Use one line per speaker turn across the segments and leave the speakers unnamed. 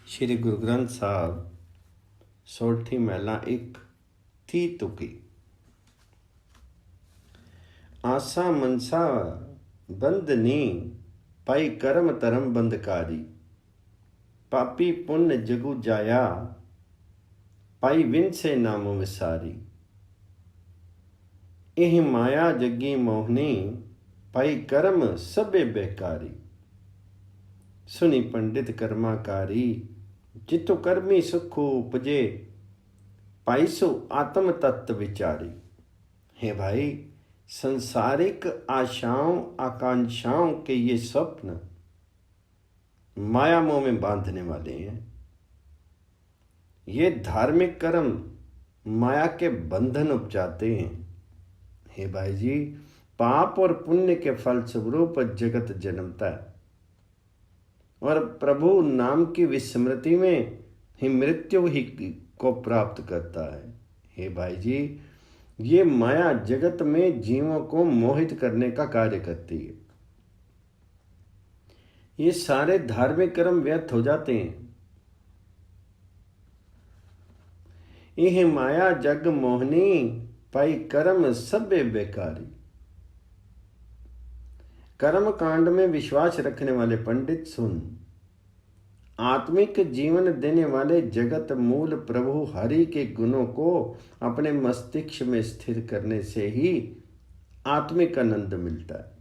श्री गुरु ग्रंथ साहब सोठी महला एक थी तुकी। आसा मनसा बंदनी पाई कर्म धर्म बंधकारी। पापी पुण्य जगु जाया पाई विन से नाम विसारी। एह माया जगी मोहनी पाई कर्म सबे बेकारी। सुनी पंडित कर्माकारी जितो कर्मी सुखो उपजे पाई सो आत्म तत्व विचारी। हे भाई, संसारिक आशाओं आकांक्षाओं के ये स्वप्न माया मोह में बांधने वाले हैं। ये धार्मिक कर्म माया के बंधन उपजाते हैं। हे भाई जी, पाप और पुण्य के फल स्वरूप जगत जन्मता है और प्रभु नाम की विस्मृति में ही मृत्यु ही को प्राप्त करता है। हे भाई जी, ये माया जगत में जीवों को मोहित करने का कार्य करती है। ये सारे धार्मिक कर्म व्यर्थ हो जाते हैं। यह माया जग मोहनी पाई कर्म सबे बेकारी। कर्म कांड में विश्वास रखने वाले पंडित सुन, आत्मिक जीवन देने वाले जगत मूल प्रभु हरि के गुणों को अपने मस्तिष्क में स्थिर करने से ही आत्मिक आनंद मिलता है।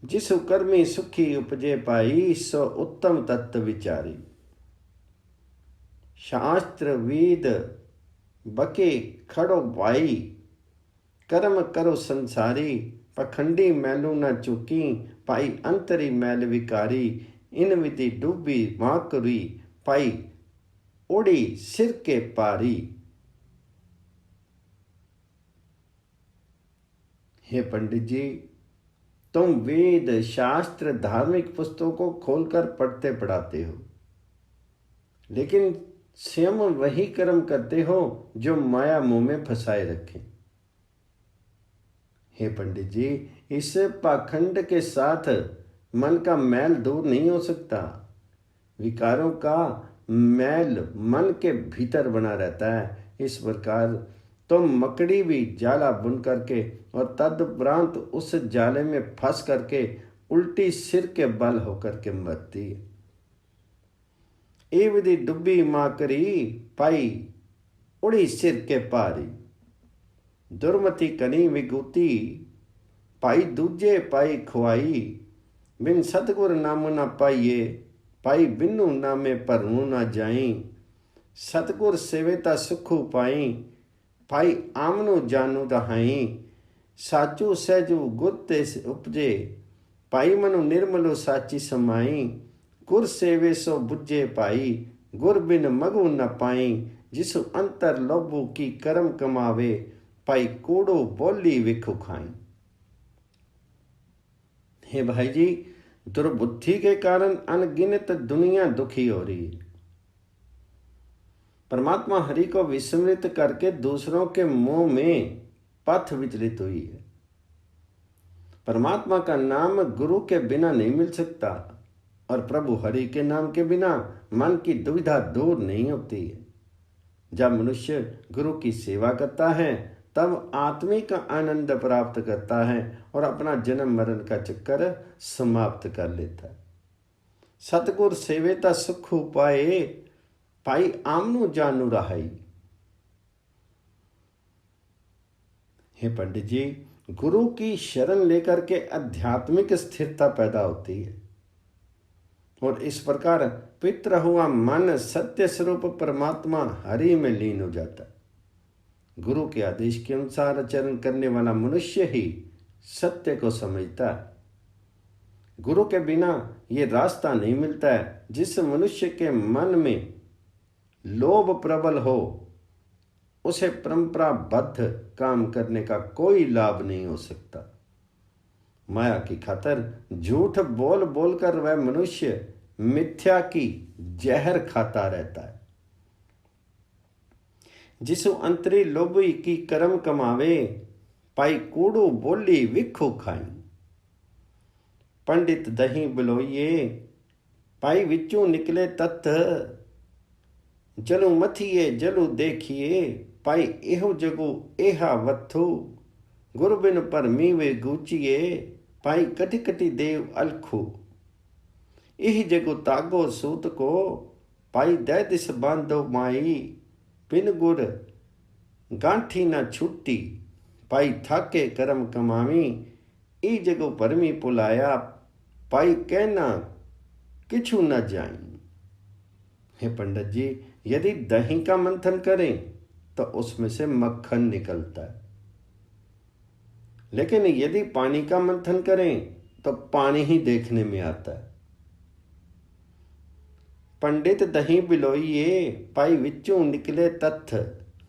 जिस कर्मी सुखी उपजे पाई सो उत्तम तत्व विचारी। शास्त्र वेद बके खड़ो भाई कर्म करो संसारी। पखंडी मैलू न चुकी पाई अंतरी मैल विकारी। इन विधि डूबी माकरी पाई उड़ी सिर के पारी। हे पंडित जी, तुम वेद शास्त्र धार्मिक पुस्तकों को खोलकर पढ़ते पढ़ाते हो, लेकिन स्वयं वही कर्म करते हो जो माया मुंह में फंसाए रखे। हे पंडित जी, इस पाखंड के साथ मन का मैल दूर नहीं हो सकता। विकारों का मैल मन के भीतर बना रहता है। इस प्रकार तो मकड़ी भी जाला बुन करके और तदुपरांत उस जाले में फंस करके उल्टी सिर के बल होकर के मरती है। ए विधि डुब्बी माकरी पाई उड़ी सिर के पारी। दुर्मति कनी विगुती पाई दूजे पाई खुआई। बिन सतगुर नाम न पाइये पाई बिनु नामे परनु न जाई। सतगुर सेवेता सुखु पाई पाई आमनु जानू रहाई। साचू सहजू गुर ते उपजे पाई मनु निर्मलो साची समाई। गुर सेवे सो बुझे पाई गुर बिन मगु न पाई। जिसु अंतर लोभु की कर्म कमावे पाई कूड़ो बोली विखु खाई। हे भाई जी, दुर्बुद्धि के कारण अनगिनत दुनिया दुखी हो रही है। परमात्मा हरि को विस्मृत करके दूसरों के मोह में पथ विचलित हुई है। परमात्मा का नाम गुरु के बिना नहीं मिल सकता और प्रभु हरि के नाम के बिना मन की दुविधा दूर नहीं होती है। जब मनुष्य गुरु की सेवा करता है तब आत्मिक आनंद प्राप्त करता है और अपना जन्म मरण का चक्कर समाप्त कर लेता है। सतगुर सेवेता सुख पाए पाई आमनु जानू रहाई। हे पंडित जी, गुरु की शरण लेकर के आध्यात्मिक स्थिरता पैदा होती है और इस प्रकार पित्र हुआ मन सत्य स्वरूप परमात्मा हरि में लीन हो जाता है। गुरु के आदेश के अनुसार आचरण करने वाला मनुष्य ही सत्य को समझता है। गुरु के बिना ये रास्ता नहीं मिलता है। जिस मनुष्य के मन में लोभ प्रबल हो उसे परंपराबद्ध काम करने का कोई लाभ नहीं हो सकता। माया की खातर झूठ बोल बोलकर वह मनुष्य मिथ्या की जहर खाता रहता है। जिसु अंतरी लोभी की कर्म कमावे पाई कूड़ू बोली विखु खाई। पंडित दही बिलोइये पाई विचों निकले तत्थ, जलू मथिए जलू देखिए, पाई एहो जगो एहा वथो, गुर बिन परमी वे गूचिए, पाई कटि कटि देव अलखो। एहि जगो तागो सूत को, पाई दै दिस बांधो माई, बिन गुर गांठी न छुट्टी, पाई थाके करम कमावी। ई जगो परमी पुलाया, पाई कहना किछु न जाई। हे पंडित जी, यदि दही का मंथन करें तो उसमें से मक्खन निकलता है, लेकिन यदि पानी का मंथन करें तो पानी ही देखने में आता है। पंडित दही बिलोइए, पाई विचों निकले तत्थ,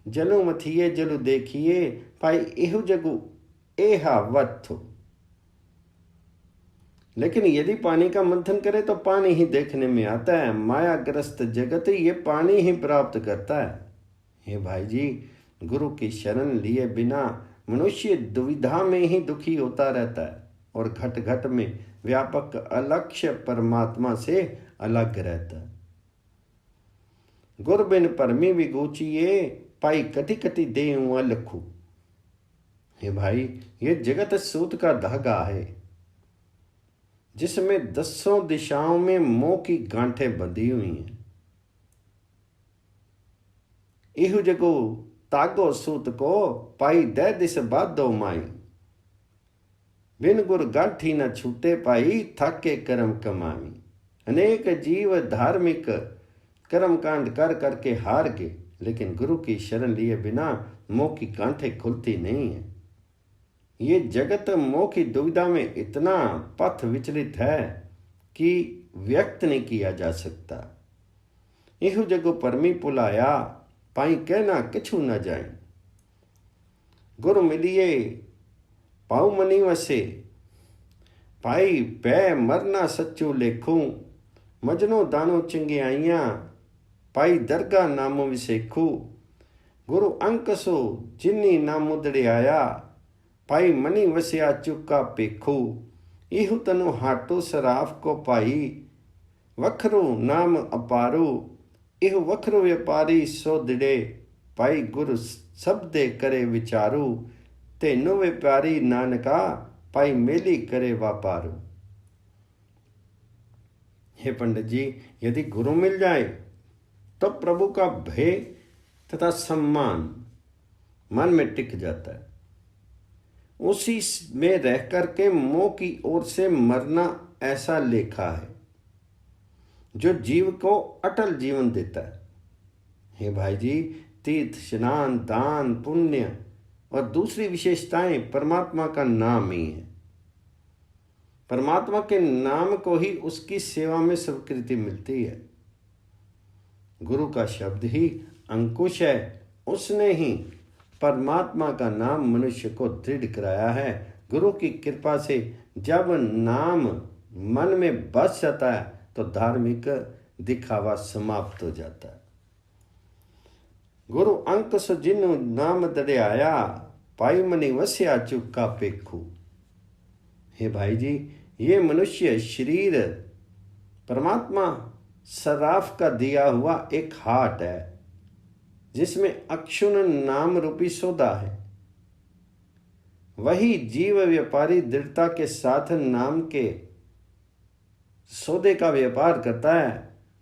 जलू मथिए जलू देखिए, पाई एहु जगु एहा वत्थ। लेकिन यदि पानी का मंथन करे तो पानी ही देखने में आता है। मायाग्रस्त जगत ये पानी ही प्राप्त करता है। हे भाई जी, गुरु की शरण लिए बिना मनुष्य दुविधा में ही दुखी होता रहता है और घट घट में व्यापक अलक्ष्य परमात्मा से अलग रहता है। गुर बिन परमी विगूचिए, पाई कटि कटि देऊं अलखू। हे भाई, ये जगत सूत का धागा है जिसमें 10 दिशाओं में मोह की गांठें बंधी हुई हैं। इहु जगो तागो सूत को, पाई दै दिस बाधो माई, बिन गुर गांठी न छूटे, पाई थाके कर्म कमावी। अनेक जीव धार्मिक कर्म कांड कर करके हार गए, लेकिन गुरु की शरण लिए बिना मोह की गांठें खुलती नहीं है। ये जगत मोह की दुविधा में इतना पथ विचलित है कि व्यक्त नहीं किया जा सकता। इहु जगो परमी पुलाया, पाई कहना किछु न जाए। गुरु मिलिए पाऊ मनी वसे, पाई पै मरना सच्चो लेखूं। मजनो दानो चिंगियाइयां, पाई दरगाह नामो विसेखू। गुरु अंक सो जिन्नी नाम मुदड़े आया, पाई मनी वसिया चुका पेखू। इहु तनु हाटो सराफ को पाई, वखरो नाम अपारो। इहु वखरो व्यापारी सो दिड़े, पाई गुरु सबदे करे विचारू। तेनो व्यापारी नानका, पाई मेली करे व्यापारू। हे पंडित जी, यदि गुरु मिल जाए तो प्रभु का भय तथा सम्मान मन में टिक जाता है। उसी में रह करके मोह की ओर से मरना ऐसा लेखा है जो जीव को अटल जीवन देता है। हे भाई जी, तीर्थ स्नान दान पुण्य और दूसरी विशेषताएं परमात्मा का नाम ही है। परमात्मा के नाम को ही उसकी सेवा में स्वीकृति मिलती है। गुरु का शब्द ही अंकुश है, उसने ही परमात्मा का नाम मनुष्य को दृढ़ कराया है। गुरु की कृपा से जब नाम मन में बस जाता है तो धार्मिक दिखावा समाप्त हो जाता है। गुरु अंक सो जिन्नु नाम दड़े आया, पाई मनी वस्या चुका पेखू। हे भाई जी, ये मनुष्य शरीर परमात्मा सराफ का दिया हुआ एक हाट है जिसमें अक्षुण नाम रूपी सौदा है। वही जीव व्यापारी दृढ़ता के साथ नाम के सौदे का व्यापार करता है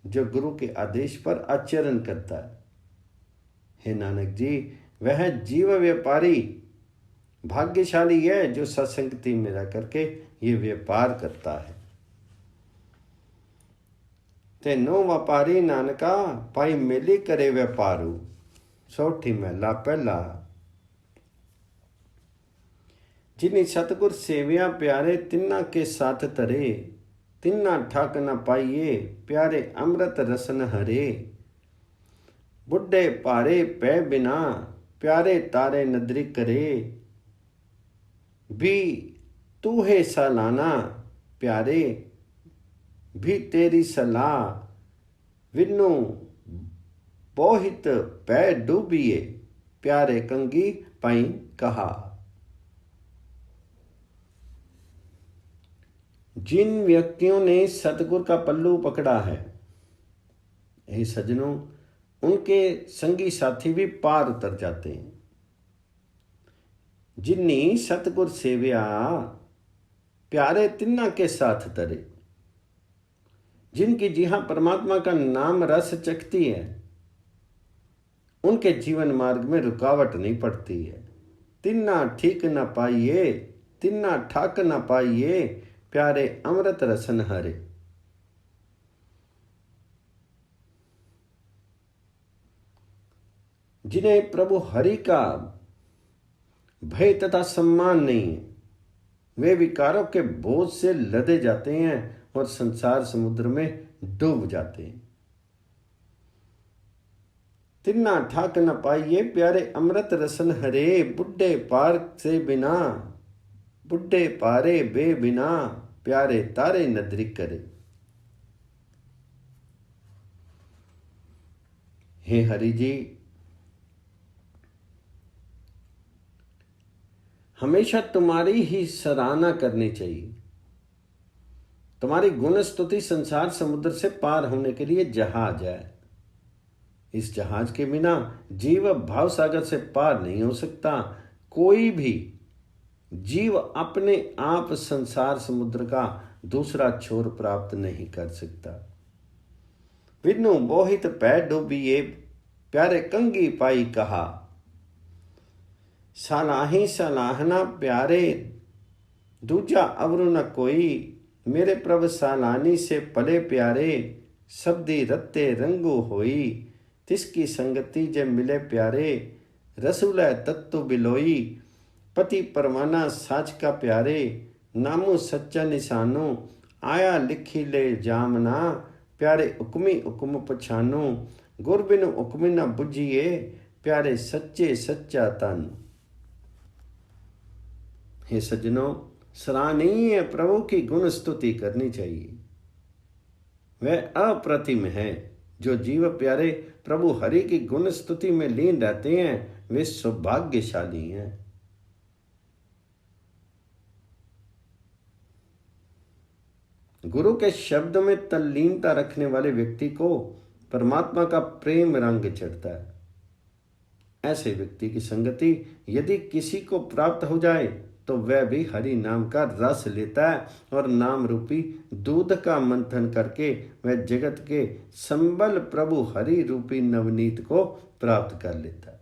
जो गुरु के आदेश पर आचरण करता है। हे नानक जी, वह जीव व्यापारी भाग्यशाली है जो सत्संगति में रह करके ये व्यापार करता है। ते नो व्यापारी नानका, पाई मेली करे व्यापारू। सौठी महला पहला। जिन्हीं सतगुर सेविया प्यारे, तिन्ना के साथ तरे। तिन्ना ठाक न पाइए, प्यारे अमृत रसन हरे। बुढ़े पारे पै बिना, प्यारे तारे नदरी करे। भी तू है सालाना, प्यारे भी तेरी सलाह। विनु बोहित पै डूबिए, प्यारे कंगी पाई कहा। जिन व्यक्तियों ने सतगुरु का पल्लू पकड़ा है, हे सज्जनों, उनके संगी साथी भी पार उतर जाते हैं। जिन्नी सतगुर सेव्या प्यारे तिन्ना के साथ तरे। जिनकी जिहा परमात्मा का नाम रस चखती है, उनके जीवन मार्ग में रुकावट नहीं पड़ती है। तिन्ना ठीक न पाइए, तिन्ना ठाक न पाइए, प्यारे अमृत रसन हरे। जिन्हें प्रभु हरि का भय तथा सम्मान नहीं है, वे विकारों के बोझ से लदे जाते हैं और संसार समुद्र में डूब जाते हैं। तिन्ना ठाक न पाइए, प्यारे अमृत रसन हरे। बुढ़े पार से बिना, बुढ़े पारे बे बिना, प्यारे तारे नदरी करे। हे हरि जी, हमेशा तुम्हारी ही सराहना करनी चाहिए। तुम्हारी गुण स्तुति संसार समुद्र से पार होने के लिए जहाज है। इस जहाज के बिना जीव भाव सागर से पार नहीं हो सकता। कोई भी जीव अपने आप संसार समुद्र का दूसरा छोर प्राप्त नहीं कर सकता। विनु बोहित पै डूबिए, प्यारे कंगी पाई कहा। सलाही सलाहना प्यारे, दूजा अवरु न कोई। मेरे प्रभ सालानी से पले प्यारे, शब्दी रत्ते रंगू होई। तिसकी संगति जे मिले प्यारे, रसूल तत्तु बिलोई। पति परवाना साच का प्यारे, नामू सच्चा निशानो। आया लिखी ले जामना, प्यारे हुक्मी हुक्म पछानो। गुर बिनु हुक्मी न बुझिए, प्यारे सच्चे सच्चा तन। हे सज्जनों, सराहनीय प्रभु की गुण स्तुति करनी चाहिए। वह अप्रतिम है। जो जीव प्यारे प्रभु हरि की गुण स्तुति में लीन रहते हैं, वे सौभाग्यशाली हैं। गुरु के शब्द में तल्लीनता रखने वाले व्यक्ति को परमात्मा का प्रेम रंग चढ़ता है। ऐसे व्यक्ति की संगति यदि किसी को प्राप्त हो जाए तो वह भी हरि नाम का रस लेता है और नाम रूपी दूध का मंथन करके वह जगत के संबल प्रभु हरि रूपी नवनीत को प्राप्त कर लेता है।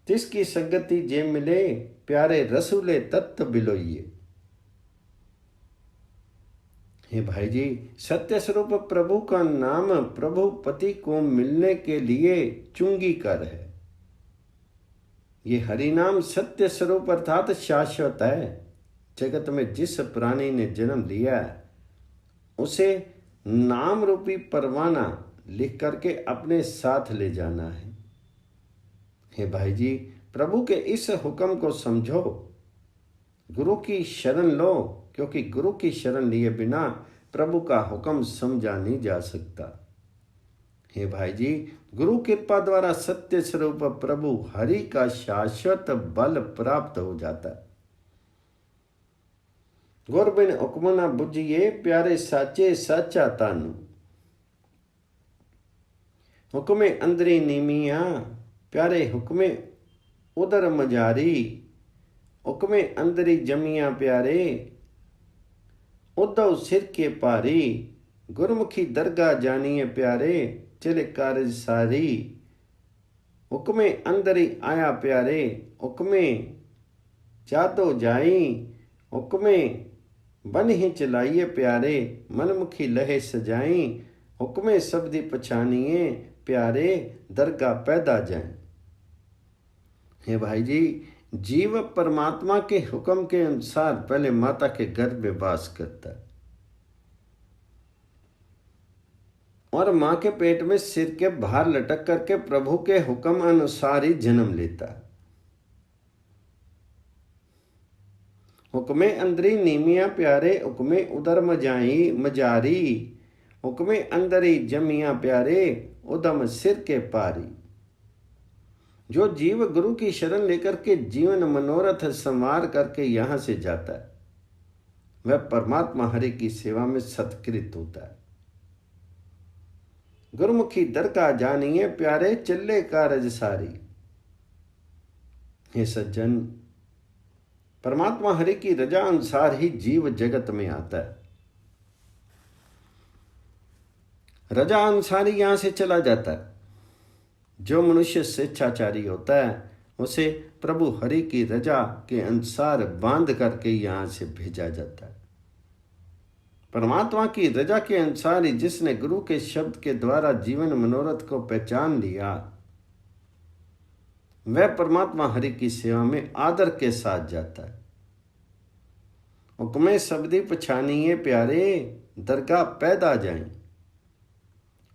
जिसकी संगति जे मिले, प्यारे रसूले तत्त बिलोइए। हे भाई जी, सत्य स्वरूप प्रभु का नाम प्रभु पति को मिलने के लिए चुंगी कर है। ये हरि नाम सत्य स्वरूप अर्थात शाश्वत है। जगत में जिस प्राणी ने जन्म लिया है, उसे नाम रूपी परवाना लिख करके अपने साथ ले जाना है। हे भाई जी, प्रभु के इस हुक्म को समझो, गुरु की शरण लो, क्योंकि गुरु की शरण लिए बिना प्रभु का हुक्म समझा नहीं जा सकता। हे भाई जी, गुरु कृपा द्वारा सत्य स्वरूप प्रभु हरि का शाश्वत बल प्राप्त हो जाता है। गुर बिन हुक्म न बुझिए, प्यारे साचे साचा तानु। हुक्मे अंदरी नीमिया, प्यारे हुक्मे उदर मजारी। हुक्मे अंदरी जमिया प्यारे, उद्धव सिर के पारी। गुरमुखी दरगाह जानिए प्यारे, चले कारज सारी। हुक्मे अंदरी आया प्यारे, हुक्मे जादो जाई। हुक्मे बन ही चलाइए प्यारे, मनमुखी लहे सजाई। हुक्मे शब्दी पछानिए प्यारे, दरगाह पैदा जाए। हे भाई जी, जीव परमात्मा के हुक्म के अनुसार पहले माता के गर्भ में वास करता है और मां के पेट में सिर के बाहर लटक करके प्रभु के हुक्म अनुसार ही जन्म लेता है। हुक्मे अंदरी नीमिया प्यारे, हुक्मे उदर मजाई मजारी। हुक्मे अंदरी जमिया प्यारे, उदम सिर के पारी। जो जीव गुरु की शरण लेकर के जीवन मनोरथ संवार करके यहां से जाता है, वह परमात्मा हरि की सेवा में सत्कृत होता है। गुरमुखी दर का जानिए प्यारे, चले का रज सारी। हे सज्जन, परमात्मा हरि की रजा अनुसार ही जीव जगत में आता है। रजा अनुसार ही यहां से चला जाता है। जो मनुष्य स्वेच्छाचारी होता है उसे प्रभु हरि की रजा के अनुसार बांध करके यहां से भेजा जाता है। परमात्मा की रजा के अनुसार ही जिसने गुरु के शब्द के द्वारा जीवन मनोरथ को पहचान लिया, वह परमात्मा हरि की सेवा में आदर के साथ जाता है। हुक्मे शब्दी पछानिए प्यारे, दरगाह पैदा जाए।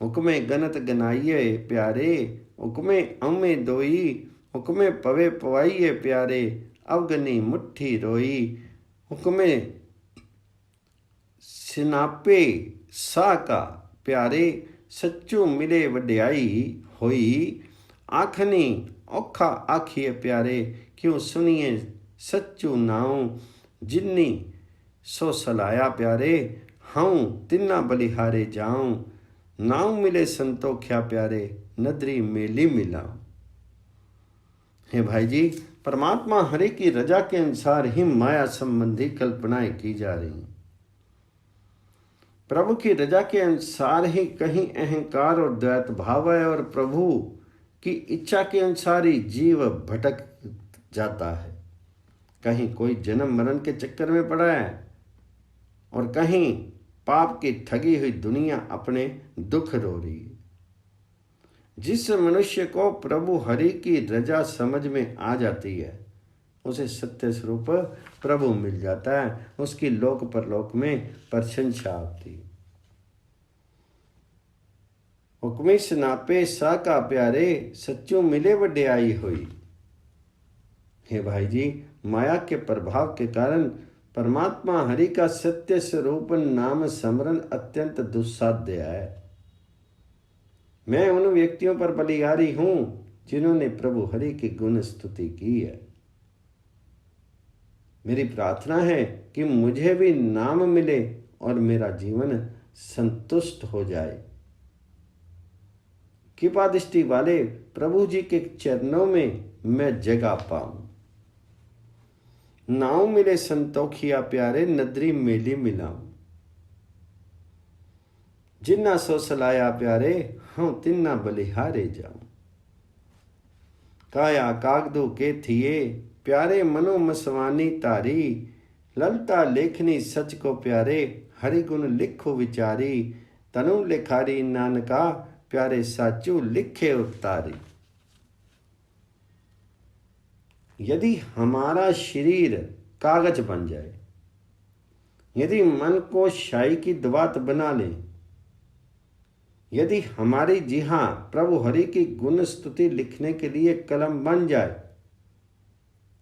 हुक्मे गनत गनाइए प्यारे, हुक्मे अम्मे दोई। हुक्मे पवे पवाइए प्यारे, अवगनी मुट्ठी रोई। हुक्मे सिनापे सा का प्यारे, सच्चू मिले वड्याई होई। आखनी औखा आखिए प्यारे, क्यों सुनिए सच्चू नाऊं। जिन्नी सो सलाया प्यारे, हूँ तिन्ना बलिहारे जाऊं। नाऊ मिले संतोख्या प्यारे, नदरी मेली मिलाऊं। हे भाई जी, परमात्मा हरि की रजा के अनुसार ही माया संबंधी कल्पनाएं की जा रही हैं। प्रभु की रजा के अनुसार ही कहीं अहंकार और द्वैत भाव है, और प्रभु की इच्छा के अनुसार ही जीव भटक जाता है। कहीं कोई जन्म मरण के चक्कर में पड़ा है, और कहीं पाप की ठगी हुई दुनिया अपने दुख रो रही है। जिस मनुष्य को प्रभु हरि की रजा समझ में आ जाती है, उसे सत्य स्वरूप प्रभु मिल जाता है। उसकी लोक परलोक में प्रशंसा होती है। हुक्मी सनापे सा का प्यारे, सच्चू मिले वड्याई हुई। हे भाई जी, माया के प्रभाव के कारण परमात्मा हरि का सत्य स्वरूप नाम स्मरण अत्यंत दुस्साध्य है। मैं उन व्यक्तियों पर बलिहारी हूं जिन्होंने प्रभु हरि की गुण स्तुति की है। मेरी प्रार्थना है कि मुझे भी नाम मिले और मेरा जीवन संतुष्ट हो जाए। कृपा दृष्टि वाले प्रभु जी के चरणों में मैं जगह पाऊं। नाव मिले संतोखिया प्यारे, नदरी मेली मिलाऊं। जिन्ना सो सलाया प्यारे, हम तिन्ना बलिहारे जाऊं। काया कागदो के थिए प्यारे, मनो मसवानी तारी। ललता लेखनी सच को प्यारे, हरि गुण लिखो विचारी। तनु लिखारी नानका प्यारे, साचू लिखे उतारी। यदि हमारा शरीर कागज बन जाए, यदि मन को शाही की दवात बना ले, यदि हमारी जी हाँ प्रभु हरि की गुण स्तुति लिखने के लिए कलम बन जाए,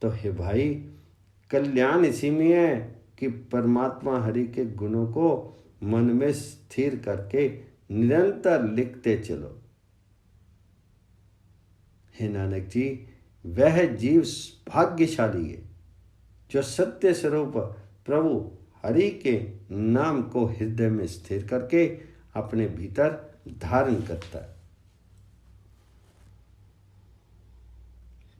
तो हे भाई, कल्याण इसी में है कि परमात्मा हरि के गुणों को मन में स्थिर करके निरंतर लिखते चलो। हे नानक जी, वह जीव भाग्यशाली है जो सत्य स्वरूप प्रभु हरि के नाम को हृदय में स्थिर करके अपने भीतर धारण करता है।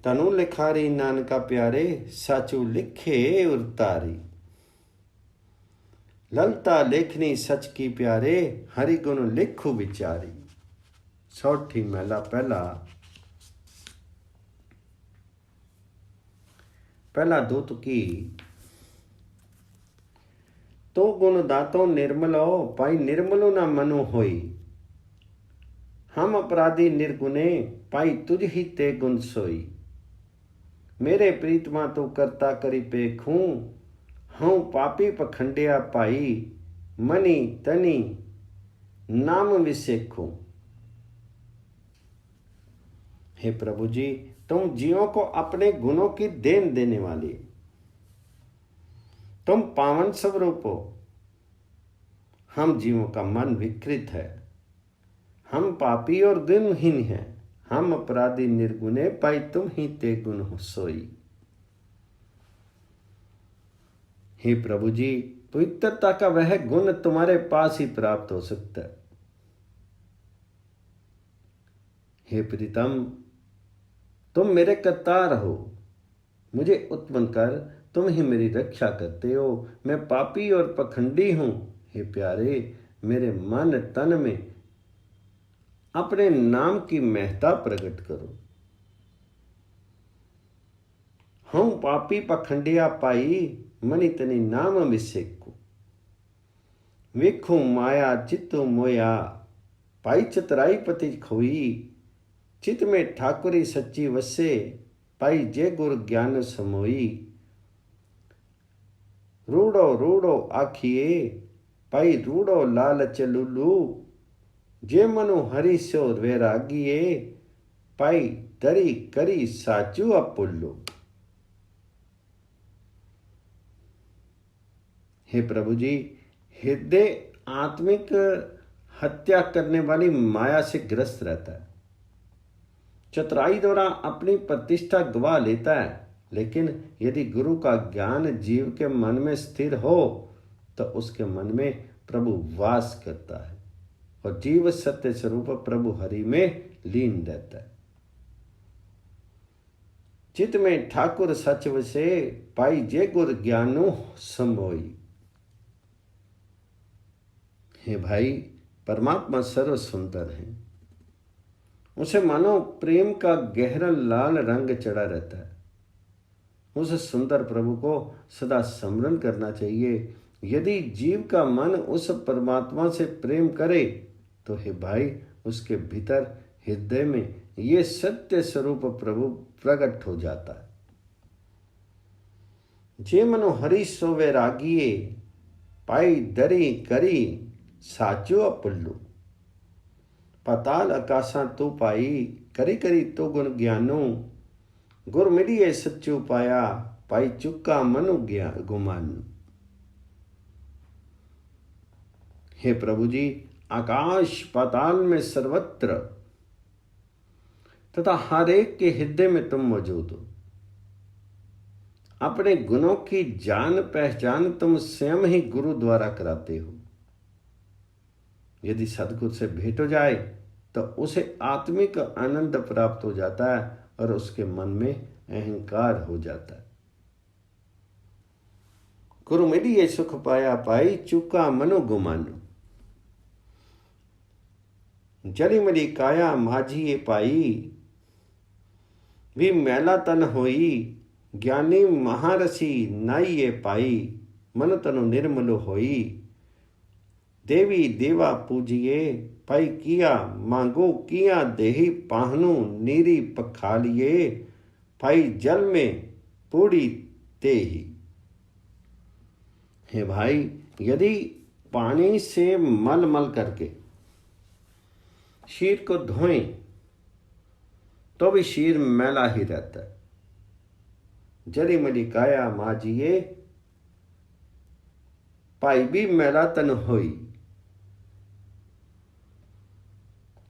तनु लिखारी नानका प्यारे, साचू लिखे उतारी। ललता लेखनी सच की प्यारे, हरि गुण लिखो विचारी। सौठी महला पहला दूत की। तो गुण दातो निर्मलो, पाई निर्मलो ना मनो होई। हम अपराधी निर्गुणे, पाई तुझ ही ते गुण सोई। मेरे प्रीतमा तो करता करी पेखूं, हूँ पापी पखंडिया पाई। मनी तनी नाम विसेखूं। हे प्रभु जी, तुम जीवों को अपने गुणों की देन देने वाली, तुम पावन स्वरूप हो। हम जीवों का मन विकृत है, हम पापी और गुणहीन हैं। हम अपराधी निर्गुणे, पाई तुम ही ते गुण हो सोई। हे प्रभु जी, पवित्रता का वह गुण तुम्हारे पास ही प्राप्त हो सकता है। हे प्रीतम, तुम मेरे करतार हो, मुझे उत्पन्न कर तुम ही मेरी रक्षा करते हो। मैं पापी और पखंडी हूं। हे प्यारे, मेरे मन तन में अपने नाम की महत्ता प्रकट करो। हूं पापी पखंडिया पाई, मनी तनी नाम अभिषेक वेखू माया चित्तू मोया, पाई चतराई पति खोई। चित में ठाकुरी सच्ची वसे, पाई जय गुर ज्ञान समोई। रूड़ो रूड़ो आखिए, पाई रूड़ो लालच लुलू। जे मनु हरि सो वैरागिए, पाई दरी करी साचू अपुल्लू। हे प्रभु जी, हृदय आत्मिक हत्या करने वाली माया से ग्रस्त रहता है। चतुराई द्वारा अपनी प्रतिष्ठा गवा लेता है, लेकिन यदि गुरु का ज्ञान जीव के मन में स्थिर हो तो उसके मन में प्रभु वास करता है और जीव सत्य स्वरूप प्रभु हरि में लीन रहता है। चित में ठाकुर सच वसे, पाई जे गुर ज्ञानु समोई। हे भाई, परमात्मा सर्व सुंदर है। उसे मानो प्रेम का गहरा लाल रंग चढ़ा रहता है। उस सुंदर प्रभु को सदा स्मरण करना चाहिए। यदि जीव का मन उस परमात्मा से प्रेम करे तो हे भाई, उसके भीतर हृदय में ये सत्य स्वरूप प्रभु प्रकट हो जाता है। जे मनो हरि सो वैरागिए, पाई दरी करी साचो अपुल्लू। पाताल आकाशा तू पाई, करी करी तो गुण ज्ञानो। गुर मिलिए सच्चो पाया, पाई चुका मनु ज्ञान गुमानु। हे प्रभु जी, आकाश पाताल में सर्वत्र तथा हर एक के हृदय में तुम मौजूद हो। अपने गुणों की जान पहचान तुम स्वयं ही गुरु द्वारा कराते हो। यदि सदगुरु से भेंट हो जाए तो उसे आत्मिक आनंद प्राप्त हो जाता है और उसके मन में अहंकार हो जाता है। गुरु मिलिए सुख पाया, पाई चुका मनु गुमानु। जली मली काया माझिए पाई, भी मैला तन होई। ज्ञानी महारसी नाइये पाई, मन तनु निर्मल होई। देवी देवा पूजिए, पाई किया मांगो किया देही पाहनु। नीरी पखालिए, पाई जल में पूड़ी तेही। हे भाई, यदि पानी से मल मल करके शीर को धोएं तो भी शीर मैला ही रहता है। जली मली काया माजिए, पाई भी मैला तन होई।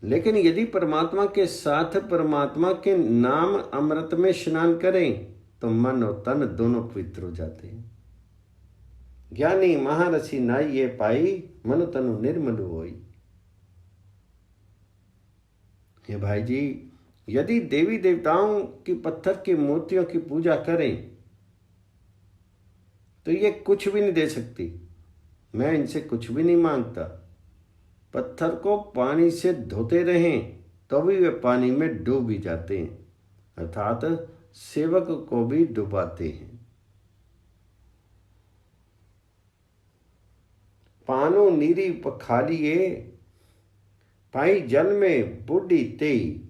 लेकिन यदि परमात्मा के साथ परमात्मा के नाम अमृत में स्नान करें तो मन और तन दोनों पवित्र हो जाते हैं। ज्ञानी महारसी नाइये पाई, मन तनु निर्मल होई। हे भाई जी, यदि देवी देवताओं की पत्थर की मूर्तियों की पूजा करें तो ये कुछ भी नहीं दे सकती। मैं इनसे कुछ भी नहीं मांगता। पत्थर को पानी से धोते रहें तो भी वे पानी में डूब ही जाते हैं, अर्थात सेवक को भी डुबाते हैं। पानो नीरी पखालिए, पाई जल में बूढ़ी तेई।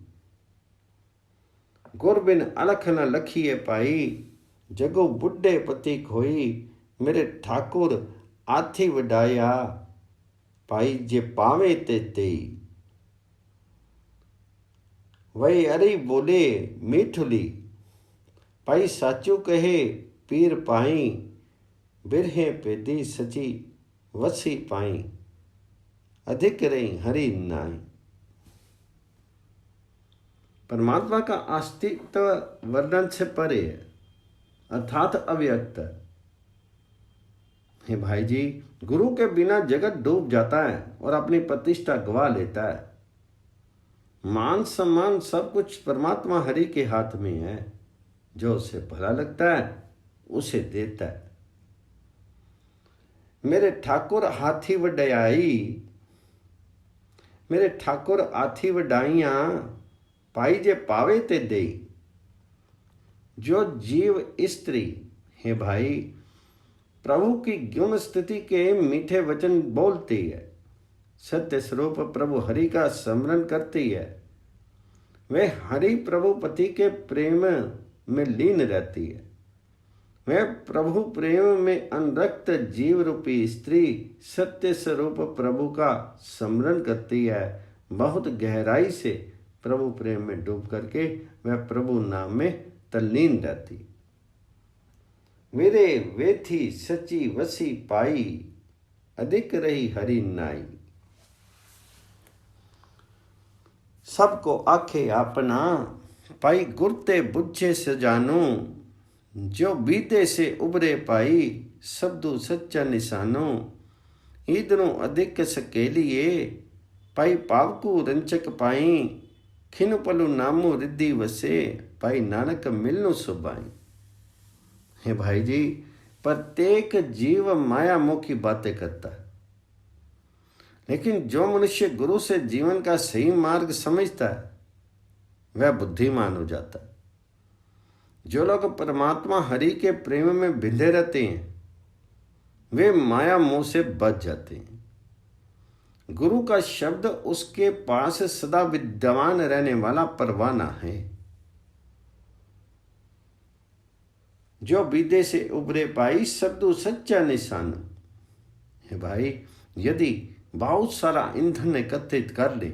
गुर बिन अलख न लखिए पाई, जगो बुढ़े पति खोई। मेरे ठाकुर आथी वडाया, पाई जे पावे ते तेई। वही अरे बोले मीठुली, पाई साचू कहे पीर पाई। बिरहे पेदी सची वसी पाई, अधिक रही हरि नाई। परमात्मा का अस्तित्व वर्णन से परे है, अर्थात अव्यक्त है। हे भाई जी, गुरु के बिना जगत डूब जाता है और अपनी प्रतिष्ठा गवा लेता है। मान सम्मान सब कुछ परमात्मा हरि के हाथ में है। जो उसे भला लगता है उसे देता है। मेरे ठाकुर हाथी वड्याई, मेरे ठाकुर हाथी वड्याइयां पाई जे पावे ते देई। जो जीव स्त्री, हे भाई, प्रभु की गुण स्तुति के मीठे वचन बोलती है, सत्य स्वरूप प्रभु हरि का स्मरण करती है, वे हरि प्रभु पति के प्रेम में लीन रहती है। वह प्रभु प्रेम में अनुरक्त जीव रूपी स्त्री सत्य स्वरूप प्रभु का स्मरण करती है। बहुत गहराई से प्रभु प्रेम में डूब करके वह प्रभु नाम में तल्लीन रहती। मेरे वेथी सची वसी पाई, अधिक रही हरि नाई। सबको आखे अपना, पाई गुरते बुझे सजानो। जो बीते से उबरे पाई, सबदू सच्चा निशानो। ईदरों अधिक सकेलिए, पाई पावकू रंचक पाई। खिन पलु नामो रिद्धि वसे, पाई नानक मिलनु सुबाई। हे भाई जी, प्रत्येक जीव माया मोह की बातें करता है, लेकिन जो मनुष्य गुरु से जीवन का सही मार्ग समझता है वह बुद्धिमान हो जाता है। जो लोग परमात्मा हरि के प्रेम में बिंधे रहते हैं वे माया मोह से बच जाते हैं। गुरु का शब्द उसके पास सदा विद्यमान रहने वाला परवाना है। जो विदे से उबरे पाई, शब्दों सच्चा निशान। है भाई, यदि बहुत सारा ईंधन एकत्रित कर ले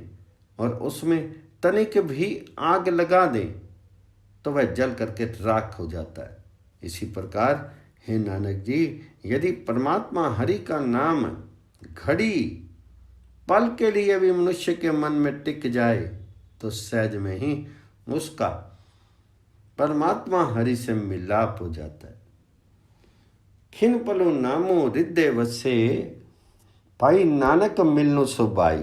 और उसमें तनिक भी आग लगा दे तो वह जल करके राख हो जाता है। इसी प्रकार हे नानक जी, यदि परमात्मा हरि का नाम घड़ी पल के लिए भी मनुष्य के मन में टिक जाए तो सहज में ही उसका परमात्मा हरि से मिलाप हो जाता है। खिन पलु नामो हृदय वसे, पाई नानक मिलनु सुबाई।